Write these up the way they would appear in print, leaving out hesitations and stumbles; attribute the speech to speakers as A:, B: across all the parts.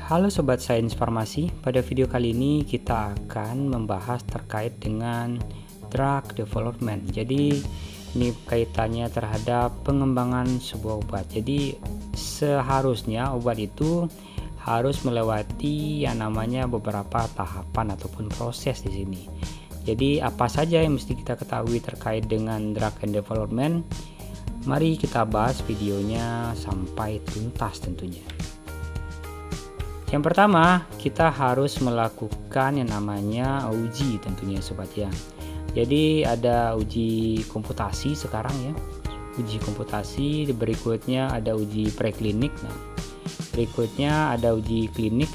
A: Halo Sobat Sains Farmasi, pada video kali ini kita akan membahas terkait dengan drug development. Jadi ini kaitannya terhadap pengembangan sebuah obat. Jadi seharusnya obat itu harus melewati yang namanya beberapa tahapan ataupun proses di sini. Jadi apa saja yang mesti kita ketahui terkait dengan drug and development? Mari kita bahas videonya sampai tuntas tentunya. Yang pertama, kita harus melakukan yang namanya uji tentunya sobat ya. Jadi ada uji komputasi sekarang ya. Uji komputasi, berikutnya ada uji preklinik. Nah, berikutnya ada uji klinik,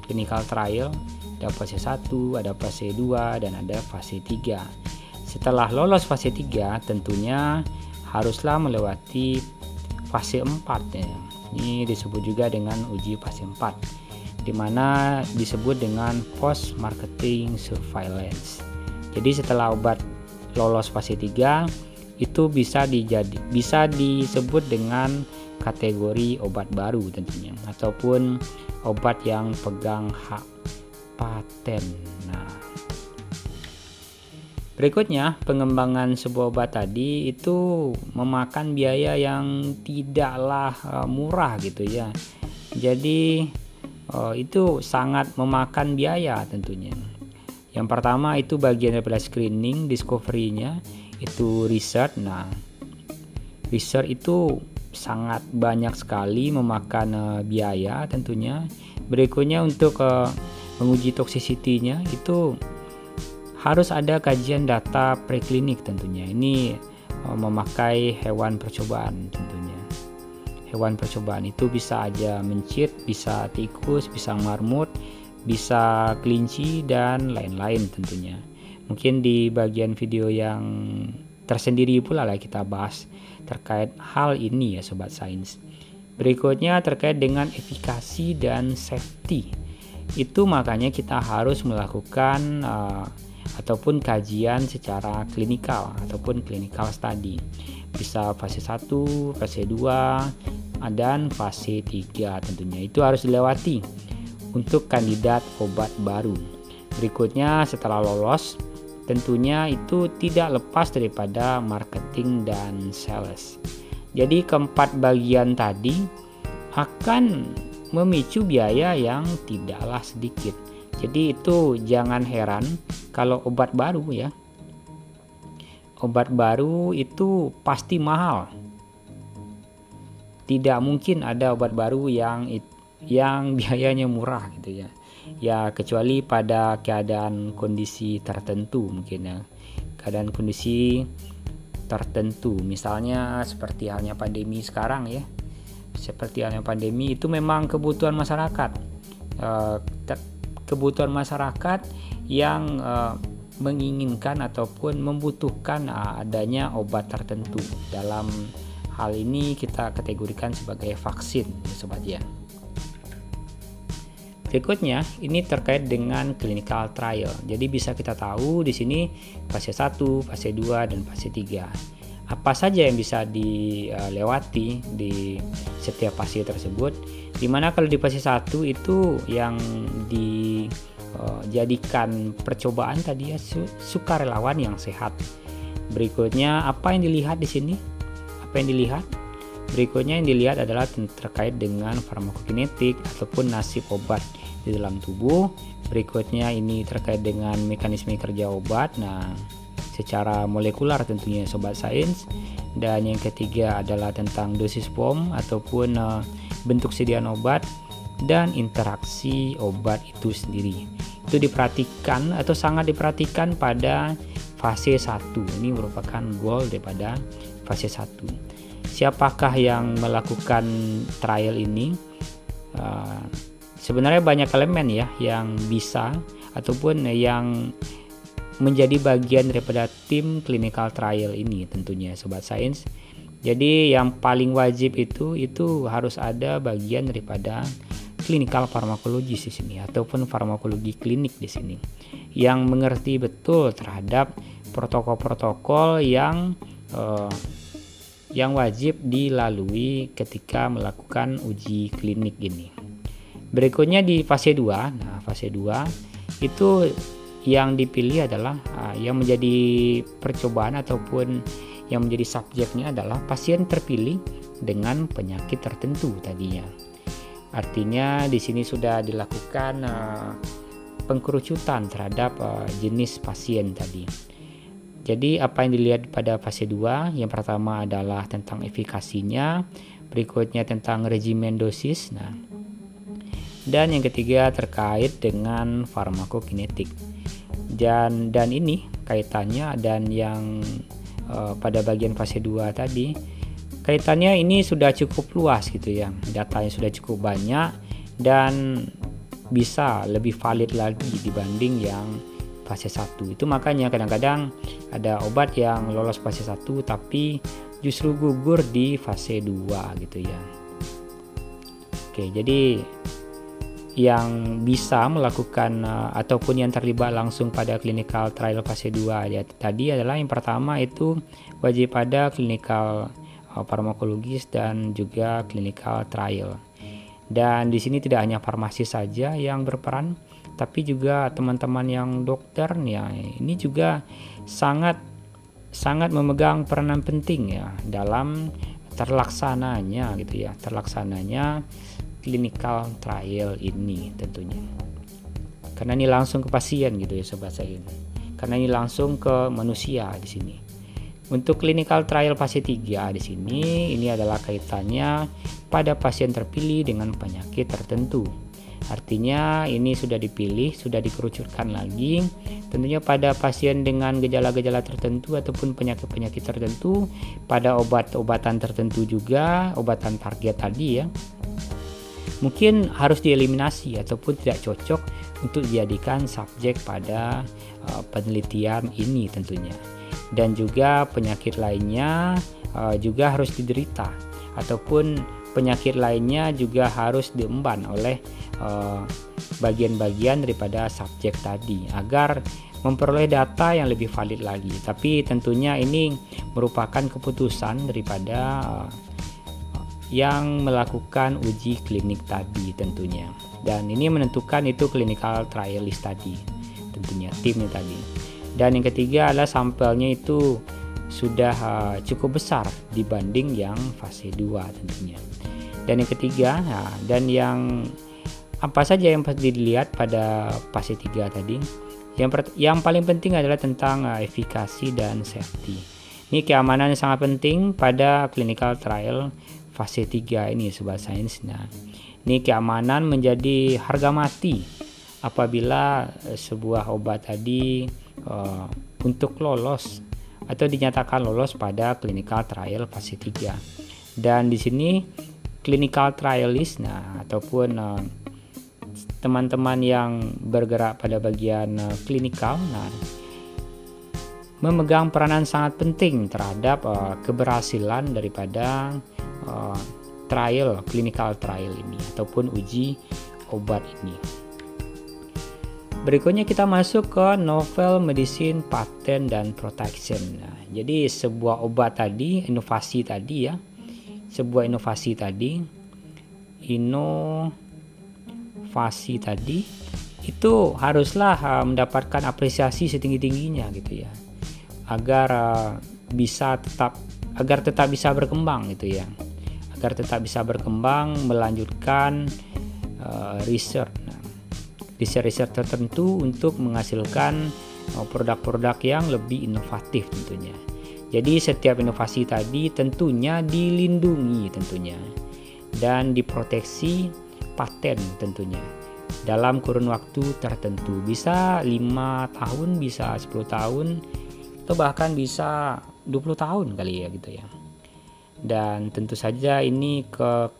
A: clinical trial, ada fase 1, ada fase 2 dan ada fase 3. Setelah lolos fase 3 tentunya haruslah melewati fase 4 ya. Ini disebut juga dengan uji fase 4. Di mana disebut dengan post marketing surveillance. Jadi setelah obat lolos fase 3 itu bisa disebut dengan kategori obat baru tentunya, ataupun obat yang pegang hak paten. Nah, berikutnya pengembangan sebuah obat tadi itu memakan biaya yang tidaklah murah gitu ya. Jadi itu sangat memakan biaya tentunya. Yang pertama itu bagian daripada screening, discovery-nya, itu research. Nah, research itu sangat banyak sekali memakan biaya tentunya. Berikutnya untuk menguji toxicity-nya itu harus ada kajian data preklinik tentunya. Ini memakai hewan percobaan tentunya. Hewan percobaan itu bisa aja mencit, bisa tikus, bisa marmut, bisa kelinci dan lain-lain tentunya. Mungkin di bagian video yang tersendiri pula lah kita bahas terkait hal ini ya sobat sains. Berikutnya terkait dengan efikasi dan safety. Itu makanya kita harus melakukan ataupun kajian secara klinikal ataupun clinical study. Bisa fase 1, fase 2 dan fase 3 tentunya. Itu harus dilewati untuk kandidat obat baru. Berikutnya setelah lolos tentunya itu tidak lepas daripada marketing dan sales. Jadi keempat bagian tadi akan memicu biaya yang tidaklah sedikit. Jadi itu jangan heran kalau obat baru ya. Obat baru itu pasti mahal. Tidak mungkin ada obat baru yang biayanya murah gitu ya. Ya kecuali pada keadaan kondisi tertentu mungkin ya. Keadaan kondisi tertentu, misalnya seperti halnya pandemi sekarang ya. Seperti halnya pandemi itu memang kebutuhan masyarakat. Kebutuhan masyarakat yang menginginkan ataupun membutuhkan adanya obat tertentu. Dalam hal ini kita kategorikan sebagai vaksin, sobat ya. Berikutnya ini terkait dengan clinical trial. Jadi bisa kita tahu di sini fase 1, fase 2 dan fase 3. Apa saja yang bisa dilewati di setiap fase tersebut. Dimana kalau di fase 1 itu yang dijadikan percobaan tadi ya sukarelawan yang sehat. Berikutnya apa yang dilihat di sini? Yang dilihat berikutnya yang dilihat adalah terkait dengan farmakokinetik ataupun nasib obat di dalam tubuh. Berikutnya ini terkait dengan mekanisme kerja obat, nah secara molekular tentunya sobat sains. Dan yang ketiga adalah tentang dosis form ataupun bentuk sediaan obat dan interaksi obat itu sendiri. Itu diperhatikan atau sangat diperhatikan pada fase 1. Ini merupakan goal daripada fase 1. Siapakah yang melakukan trial ini? Sebenarnya banyak elemen ya yang bisa ataupun yang menjadi bagian daripada tim clinical trial ini tentunya sobat sains. Jadi yang paling wajib itu harus ada bagian daripada clinical pharmacologist di sini ataupun farmakologi klinik di sini yang mengerti betul terhadap protokol-protokol yang wajib dilalui ketika melakukan uji klinik ini. Berikutnya di fase 2. Nah, fase 2 itu yang dipilih adalah yang menjadi percobaan ataupun yang menjadi subjeknya adalah pasien terpilih dengan penyakit tertentu tadinya. Artinya di sini sudah dilakukan pengkerucutan terhadap jenis pasien tadi. Jadi apa yang dilihat pada fase 2, yang pertama adalah tentang efikasinya, berikutnya tentang regimen dosis. Nah, dan yang ketiga terkait dengan farmakokinetik. Dan ini kaitannya, dan yang pada bagian fase 2 tadi, kaitannya ini sudah cukup luas gitu ya. Datanya sudah cukup banyak dan bisa lebih valid lagi dibanding yang fase 1. Itu makanya kadang-kadang ada obat yang lolos fase 1 tapi justru gugur di fase 2 gitu ya. Oke, jadi yang bisa melakukan ataupun yang terlibat langsung pada clinical trial fase 2 ya, tadi adalah yang pertama itu wajib pada clinical farmakologis dan juga clinical trial. Dan di sini tidak hanya farmasi saja yang berperan, tapi juga teman-teman yang dokter ya, ini juga sangat memegang peranan penting ya dalam terlaksananya gitu ya, terlaksananya clinical trial ini tentunya. Karena ini langsung ke pasien gitu ya sobat saya. Karena ini langsung ke manusia di sini. Untuk clinical trial fase 3 di sini ini adalah kaitannya pada pasien terpilih dengan penyakit tertentu. Artinya ini sudah dipilih, sudah dikerucutkan lagi tentunya pada pasien dengan gejala-gejala tertentu ataupun penyakit-penyakit tertentu, pada obat-obatan tertentu juga, obatan target tadi ya. Mungkin harus dieliminasi ataupun tidak cocok untuk dijadikan subjek pada penelitian ini tentunya. Dan juga penyakit lainnya juga harus diderita, ataupun penyakit lainnya juga harus diemban oleh bagian-bagian daripada subjek tadi agar memperoleh data yang lebih valid lagi. Tapi tentunya ini merupakan keputusan daripada yang melakukan uji klinik tadi tentunya, dan ini menentukan itu clinical trialist tadi tentunya, timnya tadi. Dan yang ketiga adalah sampelnya itu sudah cukup besar dibanding yang fase 2 tentunya. Dan yang ketiga, dan yang apa saja yang perlu dilihat pada fase 3 tadi, yang paling penting adalah tentang efikasi dan safety. Ini keamanan yang sangat penting pada clinical trial fase 3 ini sobat sains. Nah, ini keamanan menjadi harga mati apabila sebuah obat tadi untuk lolos atau dinyatakan lolos pada clinical trial fase 3. Dan di sini clinical trialist ataupun teman-teman yang bergerak pada bagian klinikal memegang peranan sangat penting terhadap keberhasilan daripada clinical trial ini ataupun uji obat ini. Berikutnya kita masuk ke novel medicine, patent dan protection. Jadi sebuah obat tadi, inovasi tadi, itu haruslah mendapatkan apresiasi setinggi-tingginya gitu ya, agar tetap bisa berkembang gitu ya, agar tetap bisa berkembang melanjutkan riset tertentu untuk menghasilkan produk-produk yang lebih inovatif tentunya. Jadi setiap inovasi tadi tentunya dilindungi tentunya dan diproteksi paten tentunya dalam kurun waktu tertentu, bisa 5 tahun, bisa 10 tahun, atau bahkan bisa 20 tahun kali ya gitu ya. Dan tentu saja ini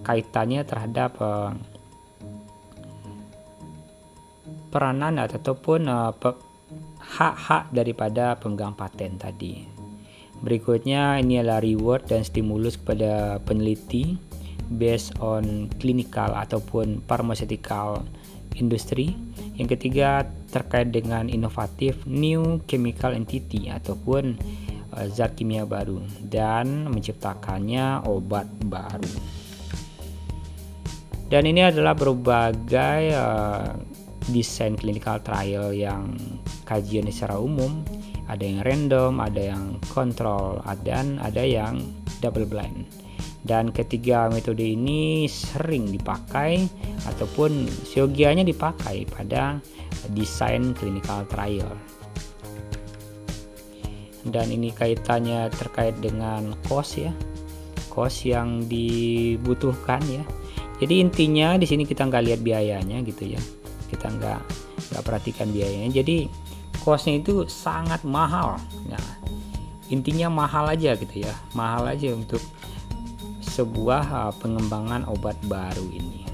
A: kaitannya terhadap peranan ataupun hak-hak daripada pemegang paten tadi. Berikutnya ini adalah reward dan stimulus kepada peneliti based on clinical ataupun pharmaceutical industry. Yang ketiga terkait dengan inovatif new chemical entity ataupun zat kimia baru dan menciptakannya obat baru. Dan ini adalah berbagai desain clinical trial yang kajian secara umum, ada yang random, ada yang kontrol, dan ada yang double blind. Dan ketiga metode ini sering dipakai ataupun siogianya dipakai pada desain clinical trial. Dan ini kaitannya terkait dengan cost ya, cost yang dibutuhkan ya. Jadi intinya di sini kita nggak lihat biayanya gitu ya, kita nggak perhatikan biayanya. Jadi costnya itu sangat mahal. Nah, intinya mahal aja gitu ya, mahal aja untuk sebuah pengembangan obat baru ini.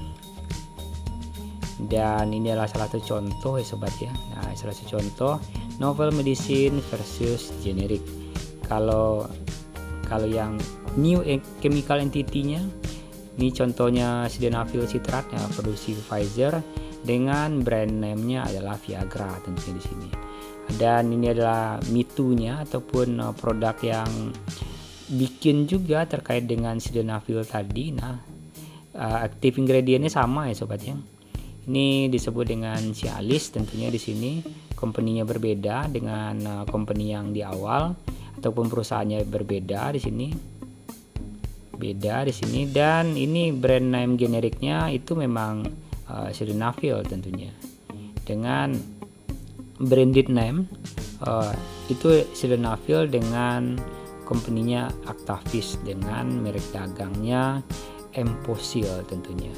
A: Dan ini adalah salah satu contoh ya sobat ya. Nah, salah satu contoh novel medicine versus generic. Kalau yang new chemical entity-nya, ini contohnya sildenafil citrat yang produksi Pfizer dengan brand name-nya adalah Viagra tentunya di sini. Dan ini adalah Me-Too-nya ataupun produk yang bikin juga terkait dengan sildenafil tadi. Nah, aktif ingredientnya sama ya sobat ya. Ini disebut dengan Cialis tentunya di sini. Company-nya berbeda dengan company yang di awal ataupun perusahaannya berbeda di sini. Beda di sini, dan ini brand name generiknya itu memang sildenafil tentunya. Dengan branded name itu sildenafil dengan company-nya Actavis dengan merek dagangnya Emposil tentunya.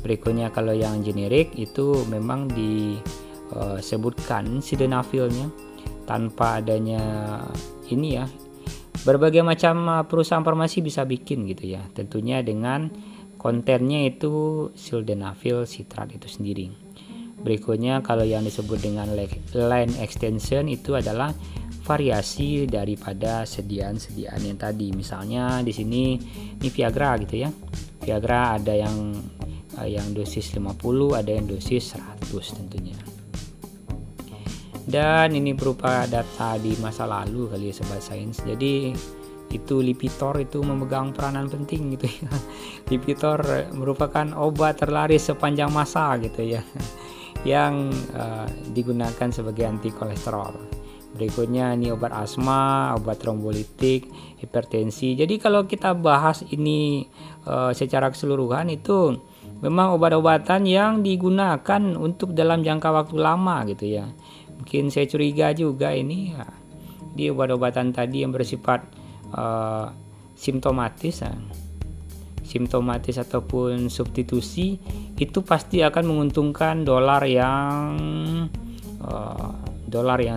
A: Berikutnya kalau yang generik itu memang disebutkan sildenafilnya tanpa adanya ini ya. Berbagai macam perusahaan farmasi bisa bikin gitu ya. Tentunya dengan kontennya itu sildenafil citrat itu sendiri. Berikutnya kalau yang disebut dengan line extension itu adalah variasi daripada sediaan yang tadi. Misalnya di sini ini Viagra gitu ya. Viagra ada yang dosis 50, ada yang dosis 100 tentunya. Dan ini berupa data di masa lalu kali ya sobat sains. Jadi itu Lipitor itu memegang peranan penting gitu ya. Lipitor merupakan obat terlaris sepanjang masa gitu ya, yang digunakan sebagai anti kolesterol. Berikutnya ini obat asma, obat trombolitik, hipertensi. Jadi kalau kita bahas ini secara keseluruhan itu memang obat-obatan yang digunakan untuk dalam jangka waktu lama gitu ya. Mungkin saya curiga juga ini ya, di obat-obatan tadi yang bersifat simptomatis ataupun substitusi itu pasti akan menguntungkan dolar yang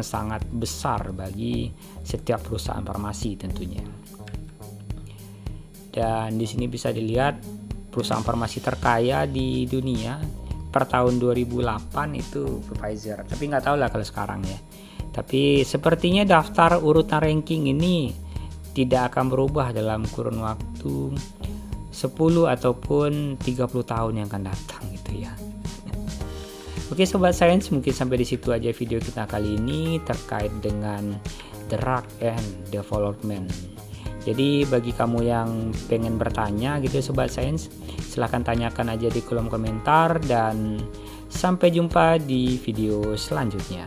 A: sangat besar bagi setiap perusahaan farmasi tentunya. Dan di sini bisa dilihat perusahaan farmasi terkaya di dunia per tahun 2008 itu Pfizer. Tapi nggak tahu lah kalau sekarang ya. Tapi sepertinya daftar urutan ranking ini tidak akan berubah dalam kurun waktu 10 ataupun 30 tahun yang akan datang gitu ya. Oke sobat sains, mungkin sampai di situ aja video kita kali ini terkait dengan drug and development. Jadi bagi kamu yang pengen bertanya gitu sobat sains, silahkan tanyakan aja di kolom komentar, dan sampai jumpa di video selanjutnya.